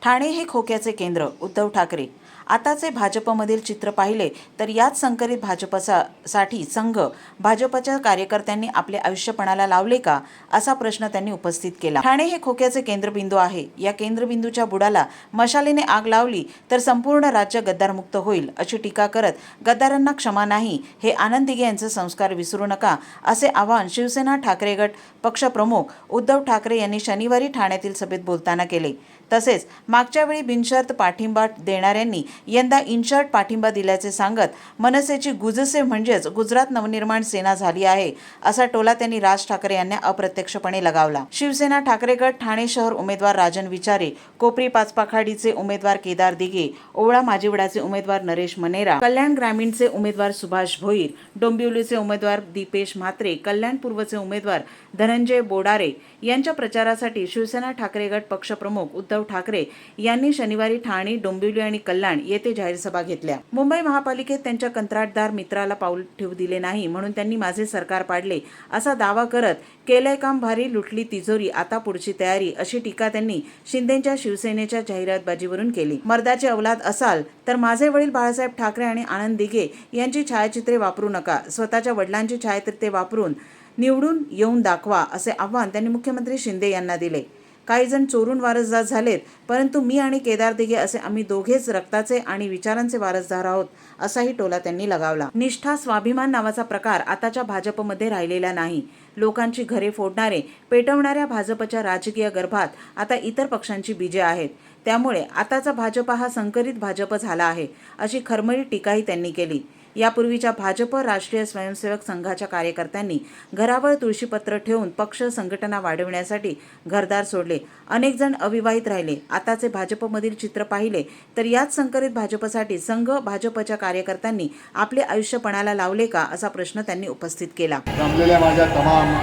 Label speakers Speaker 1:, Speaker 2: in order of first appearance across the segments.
Speaker 1: ठाणे हे खोक्याचे केंद्र उद्धव ठाकरे. आताचे भाजपमधील चित्र पाहिले तर याच संकरित भाजपसाठी संघ भाजपच्या कार्यकर्त्यांनी आपले आयुष्य पणाला लावले का, असा प्रश्न त्यांनी उपस्थित केला. ठाणे हे खोक्याचे केंद्रबिंदू आहे. या केंद्रबिंदूच्या बुडाला मशालीने आग लावली तर संपूर्ण राज्य गद्दारमुक्त होईल, अशी टीका करत गद्दारांना क्षमा नाही, हे आनंद दिघे यांचे संस्कार विसरू नका, असे आवाहन शिवसेना ठाकरे गट पक्षप्रमुख उद्धव ठाकरे यांनी शनिवारी ठाण्यातील सभेत बोलताना केले. तसेच मागच्या वेळी बिनशर्त पाठिंबा देणाऱ्यांनी यंदा इनशर्ट पाठिंबा दिल्याचे सांगत मनसेची गुजसे म्हणजेच गुजरात नवनिर्माण सेना झाली आहे, असा टोला त्यांनी राज ठाकरे यांना अप्रत्यक्षपणे लगावला. शिवसेना ठाकरे गट ठाणे शहर उमेदवार राजन विचारे, कोपरी पाचपाखाडीचे उमेदवार केदार दिघे, ओवळा माजिवडाचे उमेदवार नरेश मनेरा, कल्याण ग्रामीणचे उमेदवार सुभाष भोईर, डोंबिवलीचे उमेदवार दीपेश म्हात्रे, कल्याण पूर्वचे उमेदवार धनंजय बोडारे यांच्या प्रचारासाठी शिवसेना ठाकरे गट पक्षप्रमुख उद्धव ठाकरे यांनी शनिवारी ठाणे, डोंबिवली आणि कल्याण येथे जाहीर सभा घेतल्या. मुंबई महापालिकेत त्यांच्या कंत्राटदार मित्राला पाऊल ठेवू दिले नाही म्हणून त्यांनी माझे सरकार पाडले, असा दावा करत केलंय काम भारी, लुटली तिजोरी, आता पुढची तयारी, अशी टीका त्यांनी शिंदेच्या शिवसेनेच्या जाहिरातबाजीवरून केली. मर्दाचे औलाद असाल तर माझे वडील बाळासाहेब ठाकरे आणि आनंद दिघे यांची छायाचित्रे वापरू नका, स्वतःच्या वडिलांची छायाचित्रे वापरून निवडून येऊन दाखवा, असे आव्हान त्यांनी मुख्यमंत्री शिंदे यांना दिले. काही जण चोरून वारसदार झालेत, परंतु मी आणि केदार दिघे असे आम्ही दोघेच रक्ताचे आणि विचारांचे वारसदार आहोत, असाही टोला त्यांनी लगावला. निष्ठा, स्वाभिमान नावाचा प्रकार आताच्या भाजपमध्ये राहिलेला नाही. लोकांची घरे फोडणारे, पेटवणाऱ्या भाजपच्या राजकीय गर्भात आता इतर पक्षांची बीजे आहेत. त्यामुळे आताचा भाजप हा संकरित भाजप झाला आहे, अशी खरमरी टीकाही त्यांनी केली. यापूर्वीच्या भाजप राष्ट्रीय स्वयंसेवक संघाच्या कार्यकर्त्यांनी घरावर तुळशीपत्र ठेवून पक्ष संघटना वाढवण्यासाठी घरदार सोडले. अनेक जण अविवाहित राहिले. आताचे भाजपमधील चित्र पाहिले तर याच संकरित भाजपसाठी संघ भाजपच्या कार्यकर्त्यांनी आपले आयुष्य पणाला लावले का, असा प्रश्न त्यांनी उपस्थित केला.
Speaker 2: जमलेल्या माझ्या तमाम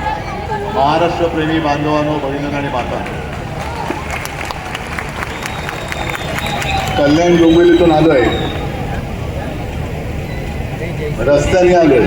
Speaker 2: महाराष्ट्र प्रेमी बांधवांनो, भगिनींनो आणि मातांनो, कल्याण डोंबिवलीतून आलोय, रस्त्याने आलोय,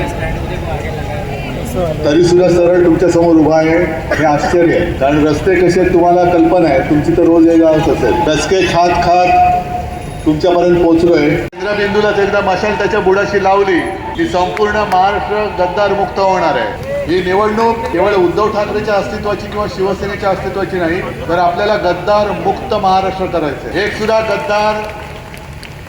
Speaker 2: तरी सुद्धा सरळ तुमच्या समोर उभा आहे, हे आश्चर्य आहे. कारण रस्ते कसे तुम्हाला कल्पना आहे, तुमची तर रोज ये गावच असेल. रस्ते खात खात तुमच्यापर्यंत पोहोचलोय. केंद्रबिंदूलाच एकदा मशाल त्याच्या बुडाशी लावली की संपूर्ण महाराष्ट्र गद्दार मुक्त होणार आहे. ही निवडणूक केवळ उद्धव ठाकरेच्या अस्तित्वाची किंवा शिवसेनेच्या अस्तित्वाची नाही, तर आपल्याला गद्दार मुक्त महाराष्ट्र करायचं. एक सुद्धा गद्दार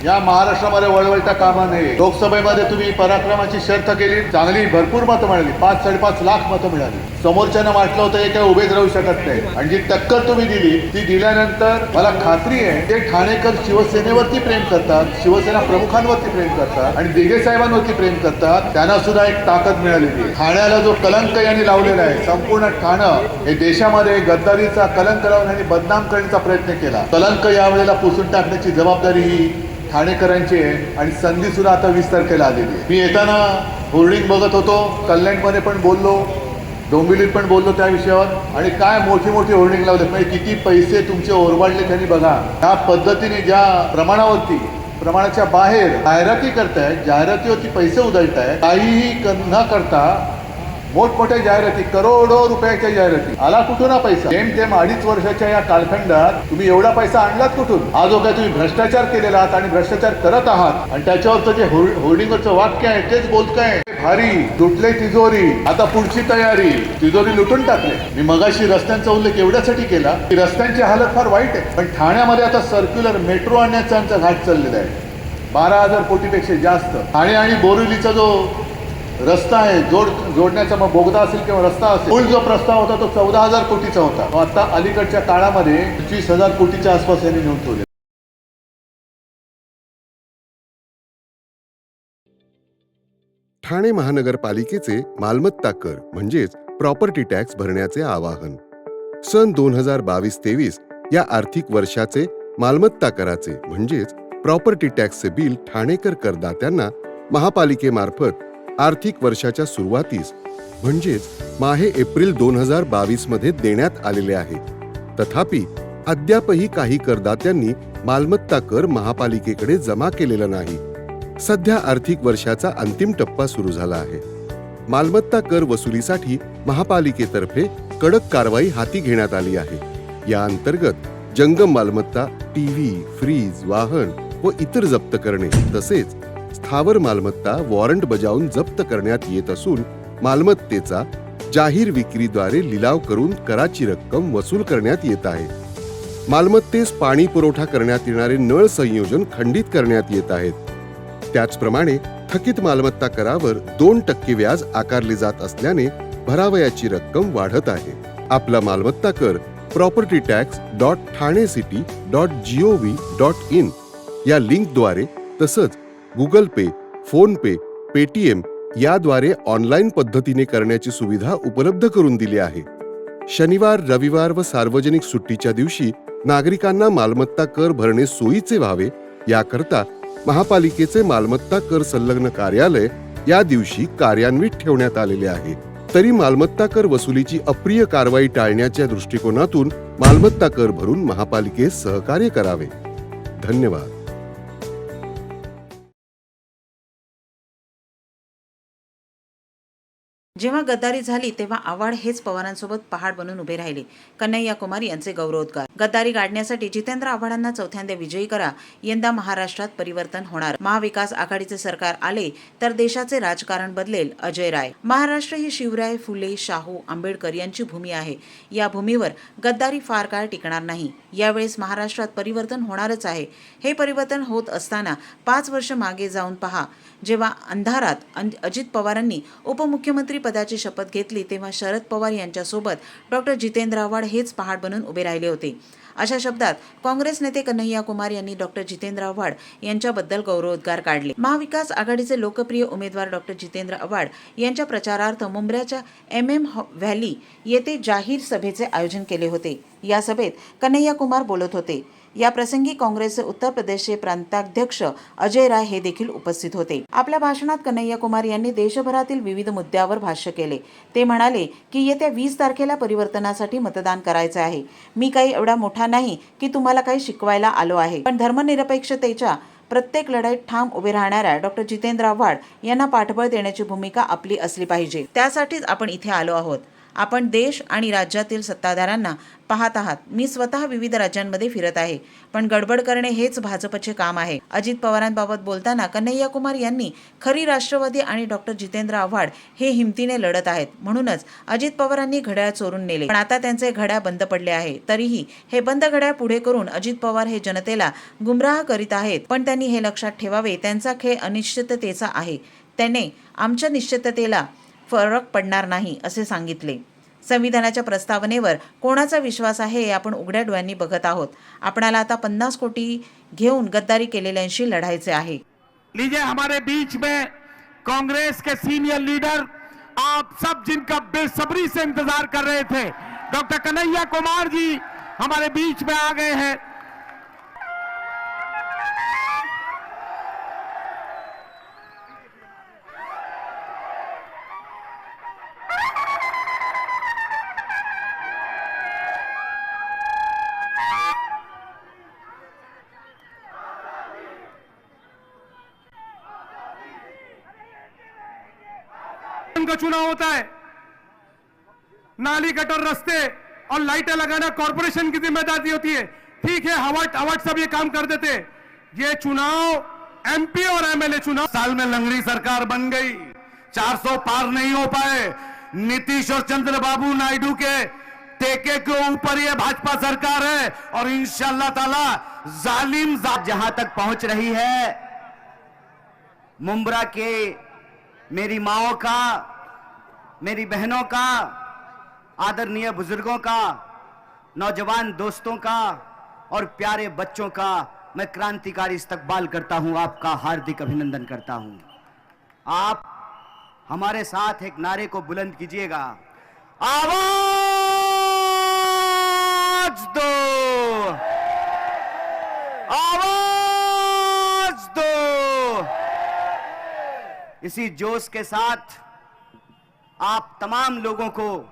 Speaker 2: या महाराष्ट्रामध्ये वळवळता कामा नये. लोकसभेमध्ये तुम्ही पराक्रमाची शर्त केली, चांगली भरपूर मतं मिळाली, 5-5.5 लाख मतं मिळाली. समोरच्यानं म्हटलं होतं हे काय उभेच राहू शकत नाही, आणि जी टक्कर तुम्ही दिली ती दिल्यानंतर मला खात्री आहे ते ठाणेकर शिवसेनेवरती प्रेम करतात, शिवसेना प्रमुखांवरती प्रेम करतात आणि दिघे साहेबांवरती प्रेम करतात. त्यांना सुद्धा एक ताकद मिळालेली आहे. ठाण्याला जो कलंक यांनी लावलेला आहे, संपूर्ण ठाणं हे देशामध्ये गद्दारीचा कलंक लावून आणि बदनाम करण्याचा प्रयत्न केला. कलंक यावेळेला पुसून टाकण्याची जबाबदारी ही ठाणेकरांची आहे आणि संधी सुद्धा आता 20 तारखेला आलेली आहे. मी येताना होर्डिंग बघत होतो, कल्याणमध्ये पण बोललो, डोंबिवलीत पण बोललो त्या विषयावर, आणि काय मोठी मोठी होर्डिंग लावले, म्हणजे किती पैसे तुमचे ओरबाडले त्यांनी बघा. त्या पद्धतीने ज्या प्रमाणाच्या बाहेर जाहिराती करतायत, जाहिरातीवरती पैसे उधळताय, काहीही न करता मोठमोठ्या जाहिराती, करोडो रुपयाच्या जाहिराती. आला कुठून हा पैसा? जेमतेम 2.5 वर्षाच्या या कालखंडात तुम्ही एवढा पैसा आणलात कुठून? हा जो काय तुम्ही भ्रष्टाचार केलेला आहात आणि भ्रष्टाचार करत आहात, आणि त्याच्यावरचं जे होर्डिंगवरचं वाक्य आहे तेच बोलताय, भारी, लुटले तिजोरी, आता पुढची तयारी. तिजोरी लुटून टाकले. मी मगाशी रस्त्यांचा उल्लेख एवढ्यासाठी केला की रस्त्यांची हालत फार वाईट आहे, पण ठाण्यामध्ये आता सर्क्युलर मेट्रो आणण्याचा आमचा घाट चाललेला आहे. 12,000 कोटीपेक्षा जास्त. ठाणे आणि बोरिवलीचा जो रस्ता आहे, जोडण्याचा मग बोगदा असेल किंवा रस्ता असेल, मूळ जो प्रस्ताव होता तो 14,000 कोटीचा होता. आता अलीकडच्या काळामध्ये 25,000 कोटीच्या आसपास यांनी नेऊन ठेवले.
Speaker 3: ठाणे महानगरपालिकेचे मालमत्ता कर म्हणजेच प्रॉपर्टी टॅक्स भरण्याचे आवाहन. सन 2022-23 या आर्थिक वर्षाचे मालमत्ता कराचे म्हणजेच प्रॉपर्टी टॅक्सचे बिल ठाणेकर करदात्यांना महापालिकेमार्फत आर्थिक वर्षाच्या सुरुवातीस म्हणजेच माहे एप्रिल 2022 मध्ये देण्यात आलेले आहे. तथापि अद्यापही काही करदात्यांनी मालमत्ता कर महापालिकेकडे जमा केलेला नाही. सध्या आर्थिक वर्षाचा अंतिम टप्पा सुरू झाला आहे. मालमत्ता कर वसुलीसाठी महापालिकेतर्फे कडक कारवाई हाती घेण्यात आली आहे. या अंतर्गत जंगम मालमत्ता, टीव्ही, फ्रीज, वाहन व इतर जप्त करणे तसेच स्थावर मालमत्ता वॉरंट बजावून जप्त करण्यात येत असून मालमत्तेचा जाहीर विक्रीद्वारे लिलाव करून कराची रक्कम वसूल करण्यात येत आहे. मालमत्तेस पाणी पुरवठा करण्यात येणारे नळ संयोजन खंडित करण्यात येत आहेत. त्याचप्रमाणे थकीत मालमत्ता करावर 2% व्याज आकारले जात असल्याने भरावयाची रक्कम वाढत आहे. आपला मालमत्ता कर propertytax.thanecity.gov.in या लिंकद्वारे तसंच गुगल पे, फोन पे, पेटीएम याद्वारे ऑनलाईन पद्धतीने करण्याची सुविधा उपलब्ध करून दिली आहे. शनिवार, रविवार व सार्वजनिक सुट्टीच्या दिवशी नागरिकांना मालमत्ता कर भरणे सोयीचे व्हावे याकरता महापालिकेचे मालमत्ता कर संलग्न कार्यालय या दिवशी कार्यान्वित ठेवण्यात आलेले आहे. तरी मालमत्ता कर वसुलीची अप्रिय कारवाई टाळण्याच्या दृष्टिकोनातून मालमत्ता कर भरून महापालिकेस सहकार्य करावे. धन्यवाद.
Speaker 1: जेव्हा गद्दारी झाली तेव्हा आव्हाड हेच पवारांसोबत पहाड बनून उभे राहिले. कन्हैया कुमार यांचे गौरवोद्गार. गद्दारी गाडण्यासाठी जितेंद्र आव्हाडांना चौथ्यांदा विजयी करा. यंदा महाराष्ट्रात परिवर्तन होणार. महाविकास आघाडीचे सरकार आले तर देशाचे राजकारण बदलेल. अजय राय. महाराष्ट्र ही शिवराय, फुले, शाहू, आंबेडकर यांची भूमी आहे. या भूमीवर गद्दारी फार काळ टिकणार नाही. यावेळेस महाराष्ट्रात परिवर्तन होणारच आहे. हे परिवर्तन होत असताना 5 वर्ष मागे जाऊन पहा. जेव्हा अंधारात अजित पवारांनी उपमुख्यमंत्री पदाची शपथ घेतली तेव्हा शरद पवार यांच्यासोबत डॉक्टर जितेंद्र आव्हाड हेच पहाड बनून उभे राहिले होते. अशा शब्दात काँग्रेस नेते कन्हैया कुमार यांनी डॉक्टर जितेंद्र आव्हाड यांच्याबद्दल गौरवोद्गार काढले. महाविकास आघाडीचे लोकप्रिय उमेदवार डॉक्टर जितेंद्र आव्हाड यांच्या प्रचारार्थ मुंब्र्याच्या MM व्हॅली येथे जाहीर सभेचे आयोजन केले होते. या सभेत कन्हैया कुमार बोलत होते. या प्रसंगी काँग्रेसचे उत्तर प्रदेशचे प्रांताध्यक्ष अजय राय हे देखील उपस्थित होते. आपल्या भाषणात कन्हैया कुमार यांनी देशभरातील विविध मुद्द्यावर भाष्य केले. ते म्हणाले की येत्या 20 तारखेला परिवर्तनासाठी मतदान करायचे आहे. मी काही एवढा मोठा नाही की तुम्हाला काही शिकवायला आलो आहे, पण धर्मनिरपेक्षतेच्या प्रत्येक लढाईत ठाम उभे राहणाऱ्या डॉक्टर जितेंद्र आव्हाड यांना पाठबळ देण्याची भूमिका आपली असली पाहिजे. त्यासाठीच आपण इथे आलो आहोत. आपण देश आणि राज्यातील सत्ताधाऱ्यांना पाहत आहात. मी स्वतः विविध राज्यांमध्ये फिरत आहे, पण गडबड करणे हेच भाजपचे काम आहे. अजित पवारांबाबत बोलताना कन्हैया कुमार यांनी खरी राष्ट्रवादी आणि डॉक्टर जितेंद्र आव्हाड हे हिमतीने लढत आहेत. म्हणूनच अजित पवारांनी घड्याळ चोरून नेले, पण आता त्यांचे घड्याळ बंद पडले आहे. तरीही हे बंद घड्याळ पुढे करून अजित पवार हे जनतेला गुमराह करीत आहेत. पण त्यांनी हे लक्षात ठेवावे, त्यांचा खेळ अनिश्चिततेचा आहे. त्याने आमच्या निश्चिततेला फरक पडणार नाही असे सांगितले. संविधानाच्या प्रस्तावनेवर कोणाचा विश्वास आहे हे आपण उघड्या डोळ्यांनी बघत आहोत. आपणाला आता 50 कोटी घेऊन गद्दारी केलेल्यांशी लढायचे आहे.
Speaker 4: लीजिए, हमारे बीच में कांग्रेस के सीनियर लीडर, आप सब जिनका बेसब्री से इंतजार कर रहे थे, डॉक्टर कन्हैया कुमार जी हमारे बीच में आ गए हैं. का चुनाव होता है. नाली, गटर, रास्ते और लाइटें लगाना कॉर्पोरेशन की जिम्मेदारी होती है. ठीक है, हवाट सब ये काम कर देते. ये चुनाव MP और MLA चुनाव, साल में लंगड़ी सरकार बन गई. 400 पार नहीं हो पाए. नीतीश और चंद्रबाबू नायडू के टेके के ऊपर ये भाजपा सरकार है और इंशाअल्लाह ताला जालिम
Speaker 5: जहां तक पहुंच रही है, मुंब्रा के मेरी माओं का, मेरी बहनों का, आदरणीय बुजुर्गों का, नौजवान दोस्तों का और प्यारे बच्चों का मैं क्रांतिकारी इस्तकबाल करता हूं. आपका हार्दिक अभिनंदन करता हूं. आप हमारे साथ एक नारे को बुलंद कीजिएगा. आवाज दो, आवाज दो. इसी जोश के साथ आप तमाम लोगों को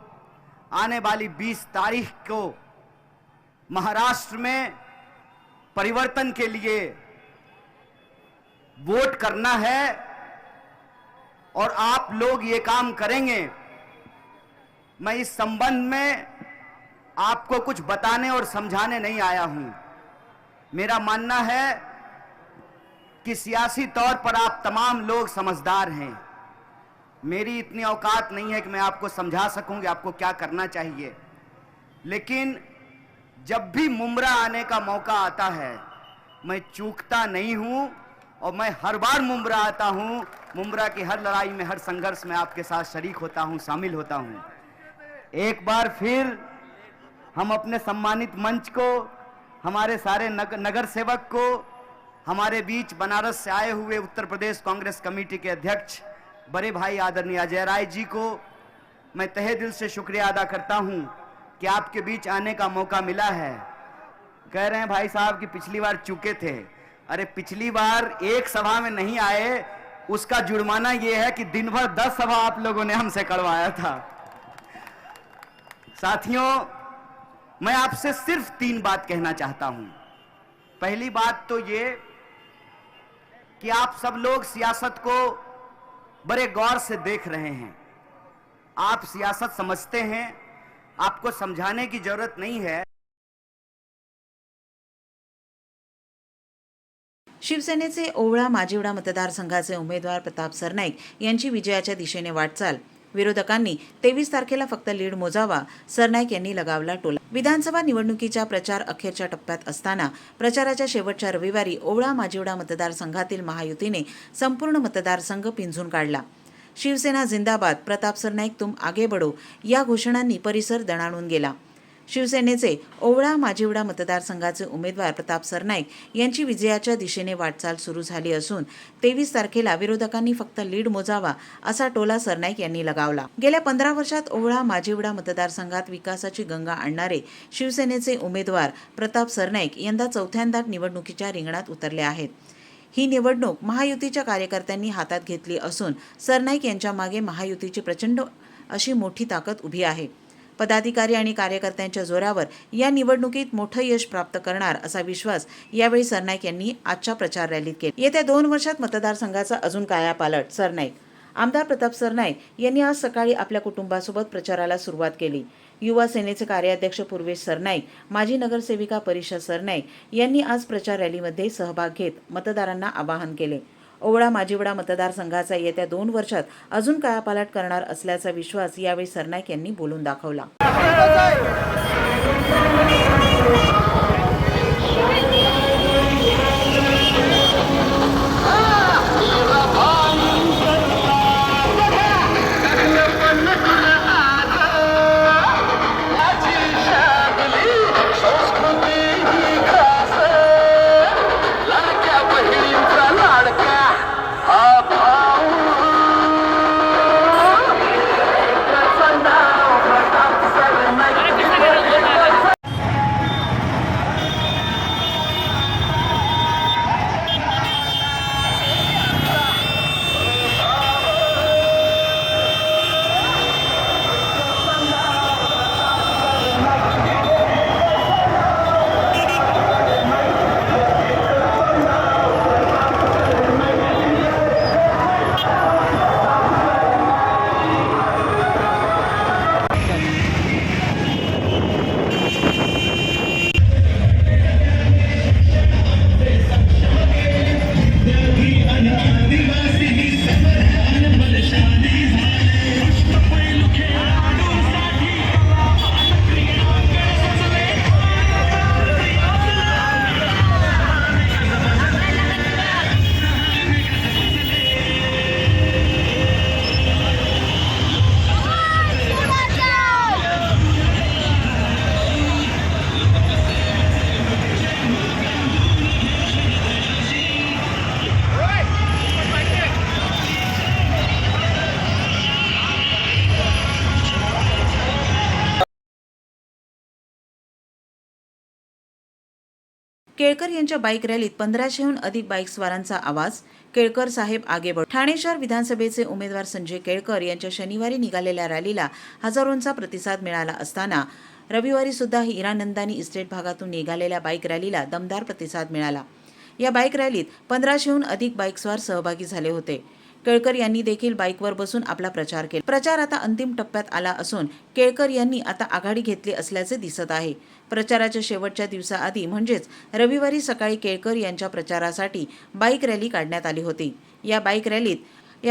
Speaker 5: आने वाली 20 तारीख को महाराष्ट्र में परिवर्तन के लिए वोट करना है और आप लोग ये काम करेंगे. मैं इस संबंध में आपको कुछ बताने और समझाने नहीं आया हूं. मेरा मानना है कि सियासी तौर पर आप तमाम लोग समझदार हैं। मेरी इतनी औकात नहीं है कि मैं आपको समझा सकूं कि आपको क्या करना चाहिए, लेकिन जब भी मुमरा आने का मौका आता है मैं चूकता नहीं हूं और मैं हर बार मुमरा आता हूं। मुमरा की हर लड़ाई में, हर संघर्ष में आपके साथ शरीक होता हूं, शामिल होता हूं। एक बार फिर हम अपने सम्मानित मंच को, हमारे सारे नगर सेवक को, हमारे बीच बनारस से आए हुए उत्तर प्रदेश कांग्रेस कमेटी के अध्यक्ष बड़े भाई आदरणीय अजय राय जी को मैं तहे दिल से शुक्रिया अदा करता हूं कि आपके बीच आने का मौका मिला है। कह रहे हैं भाई साहब कि पिछली बार चूके थे। अरे पिछली बार एक सभा में नहीं आए, उसका जुर्माना यह है कि दिन भर 10 सभा आप लोगों ने हमसे करवाया था। साथियों, मैं आपसे सिर्फ 3 बात कहना चाहता हूं। पहली बात तो ये कि आप सब लोग सियासत को बड़े गौर से देख रहे हैं। आप सियासत समझते हैं, आपको समझाने की जरूरत नहीं है।
Speaker 1: शिवसेनेचे ओवळा माजिवडा मतदारसंघाचे उमेदवार प्रताप सरनाईक यांची विजयाच्या दिशेने वाटचाल. विरोधकांनी 23 तारखेला फक्त लीड मोजावा, सरनाईक यांनी लगावला टोला. विधानसभा निवडणुकीच्या प्रचार अखेरच्या टप्प्यात असताना प्रचाराच्या शेवटच्या रविवारी ओवळा माजिवडा मतदारसंघातील महायुतीने संपूर्ण मतदारसंघ पिंजून काढला. शिवसेना जिंदाबाद, प्रताप सरनाईक तुम आगे बढो या घोषणांनी परिसर दणाणून गेला. शिवसेनेचे ओवळा माजिवडा मतदारसंघाचे उमेदवार प्रताप सरनाईक यांची विजयाच्या दिशेने वाटचाल सुरू झाली असून 23 तारखेला विरोधकांनी फक्त लीड मोजावा असा टोला सरनाईक यांनी लगावला. गेल्या 15 वर्षात ओवळा माजिवडा मतदारसंघात विकासाची गंगा आणणारे शिवसेनेचे उमेदवार प्रताप सरनाईक यंदा 4थ्यांदा निवडणुकीच्या रिंगणात उतरले आहेत. ही निवडणूक महायुतीच्या कार्यकर्त्यांनी हातात घेतली असून सरनाईक यांच्या मागे महायुतीची प्रचंड अशी मोठी ताकद उभी आहे. पदाधिकारी आणि कार्यकर्त्यांच्या जोरावर या निवडणुकीत मोठं यश प्राप्त करणार असा विश्वास यावेळी सरनाईक यांनी आजच्या प्रचार रॅलीत केला. येत्या 2 वर्षात मतदारसंघाचा अजून कायापालट. सरनाईक आमदार प्रताप सरनाईक यांनी आज सकाळी आपल्या कुटुंबासोबत प्रचाराला सुरुवात केली. युवा सेनेचे कार्याध्यक्ष पूर्वेश सरनाईक, माजी नगरसेविका परिषा सरनाईक यांनी आज प्रचार रॅलीमध्ये सहभाग घेत मतदारांना आवाहन केले. ओवळा माजिवडा मतदारसंघाचा येत्या 2 वर्षात अजून कायापालट करणार असल्याचा विश्वास यावेळी सरनाईक यांनी बोलून दाखवला. केळकर यांच्या बाईक रॅलीत 1500हून अधिक बाईकस्वारांचा आवाज. केळकर साहेब आगे बढ़ो. ठाणे शहर विधानसभेचे उमेदवार संजय केळकर यांच्या शनिवारी निघालेल्या रॅलीला हजारोंचा प्रतिसाद मिळाला असताना रविवारी सुद्धा हिरानंदानी इस्टेट भागातून निघालेल्या बाईक रॅलीला दमदार प्रतिसाद मिळाला. या बाईक रॅलीत 1500हून अधिक बाईकस्वार सहभागी झाले होते. केळकर यांनी देखील बाईकवर बसून आपला प्रचार केला. प्रचार आता अंतिम टप्प्यात आला असून केळकर यांनी आता आघाडी घेतली असल्याचे दिसत आहे. प्रचाराच्या शेवटच्या दिवसाआधी म्हणजेच रविवारी सकाळी केळकर यांच्या प्रचारासाठी बाईक रॅली काढण्यात आली होती. या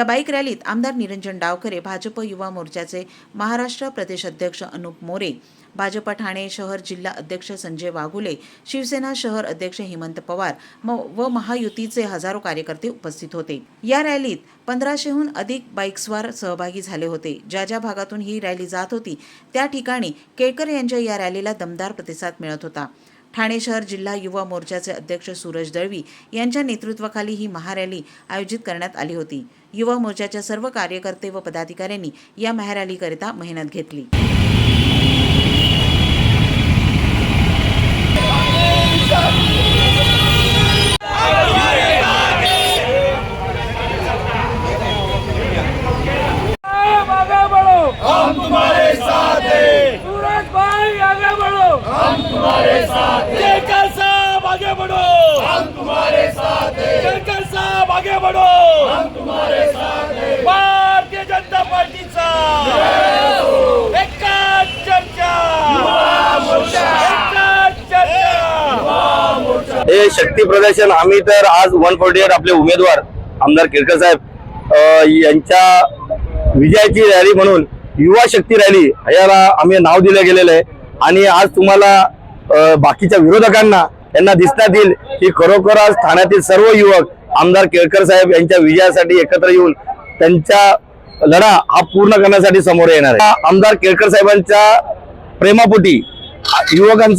Speaker 1: बाईक रॅलीत आमदार निरंजन डावखरे, भाजप युवा मोर्चाचे महाराष्ट्र प्रदेश अध्यक्ष अनुप मोरे, भाजप ठाणे शहर जिल्हा अध्यक्ष संजय वाघुले, शिवसेना शहर अध्यक्ष हेमंत पवार व महायुतीचे हजारो कार्यकर्ते उपस्थित होते. या रॅलीत 1500हून अधिक बाईकस्वार सहभागी झाले होते. ज्या भागातून ही रॅली जात होती त्या ठिकाणी केळकर यांच्या या रॅलीला दमदार प्रतिसाद मिळत होता. ठाणे शहर जिल्हा युवा मोर्चाचे अध्यक्ष सूरज दळवी यांच्या नेतृत्वाखाली ही महारॅली आयोजित करण्यात आली होती. युवा मोर्चाच्या सर्व कार्यकर्ते व पदाधिकाऱ्यांनी या महारॅलीकरिता मेहनत घेतली.
Speaker 6: आगे बढ़ो, हम तुम्हारे साथ हैं। सूरज भाई आगे बढ़ो, हम तुम्हारे साथ हैं। केळकर साहब आगे बढ़ो, हम तुम्हारे साथ हैं। केळकर साहब आगे बढ़ो, हम तुम्हारे साथ हैं। भारतीय जनता पार्टीचा एकच चर्चा, एकच चर्चा।
Speaker 7: हे शक्ती प्रदर्शन आम्ही तर आज 148 आपले उमेदवार आमदार केळकर साहेब यांच्या विजयाची रॅली म्हणून युवा शक्ती रॅली याला आम्ही नाव दिलं गेलेलं आहे. आणि आज तुम्हाला बाकीच्या विरोधकांना यांना दिसण्यात येईल की खरोखर आज ठाण्यातील सर्व युवक आमदार केळकर साहेब यांच्या विजयासाठी एकत्र येऊन त्यांचा लढा हा पूर्ण करण्यासाठी समोर येणार आहे. आमदार केळकर साहेबांच्या प्रेमापोटी युवकांचं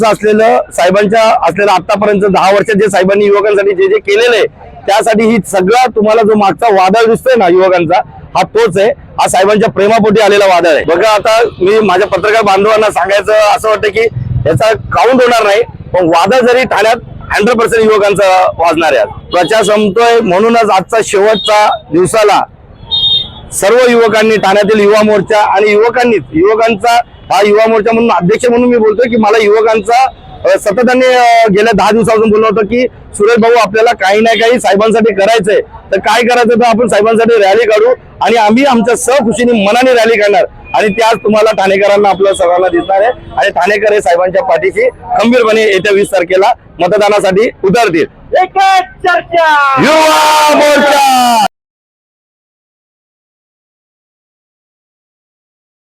Speaker 7: साहेबांच्या असलेलं आतापर्यंत 10 वर्षात जे साहेबांनी युवकांसाठी जे जे केलेलं आहे त्यासाठी ही सगळा तुम्हाला जो मागचा वादळ दिसतोय ना युवकांचा, हा तोच आहे. हा साहेबांच्या प्रेमापोटी आलेला वादळ आहे. बघा, आता मी माझ्या पत्रकार बांधवांना सांगायचं असं वाटतं की याचा काउंट होणार नाही, पण वादळ जरी ठाण्यात 100% युवकांचा वाजणार आहे. प्रचार संपतोय म्हणूनच आजचा शेवटचा दिवसाला सर्व युवकांनी ठाण्यातील युवा मोर्चा आणि युवकांचा हा युवा मोर्चा म्हणून अध्यक्ष म्हणून मी बोलतोय की मला युवकांचा सतताने गेल्या 10 दिवसापासून बोललो होतं की सुरेश भाऊ आपल्याला काही ना काही साहेबांसाठी करायचंय, तर काय करायचं तर आपण साहेबांसाठी रॅली काढू आणि आम्ही आमच्या सहखुशीने मनाने रॅली काढणार आणि ते आज तुम्हाला ठाणेकरांना आपल्या सर्वांना दिसणार आहे. आणि ठाणेकर हे साहेबांच्या पाठीशी खंबीरपणे येत्या 20 तारखेला मतदानासाठी उतरतील.
Speaker 6: एकच चर्चा,
Speaker 7: युवा मोर्चा.